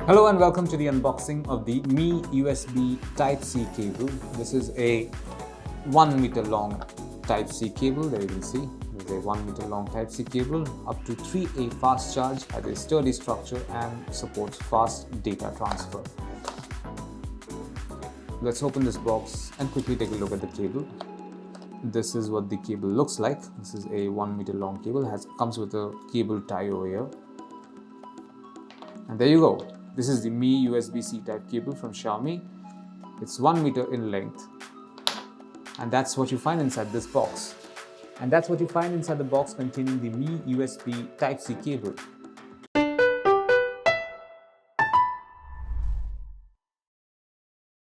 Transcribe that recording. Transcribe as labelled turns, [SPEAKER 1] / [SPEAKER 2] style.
[SPEAKER 1] Hello and welcome to the unboxing of the Mi USB Type-C cable. This is a 1 meter long Type-C cable. There you can see there's a 1 meter long Type-C cable, up to 3A fast charge, has a sturdy structure and supports fast data transfer. Let's open this box and quickly take a look at the cable. This is what the cable looks like. This is a 1 meter long cable. Comes with a cable tie over here. And there you go. This is the Mi USB-C type cable from Xiaomi. It's 1 meter in length. And that's what you find inside this box. And that's what you find inside the box containing the Mi USB Type-C cable.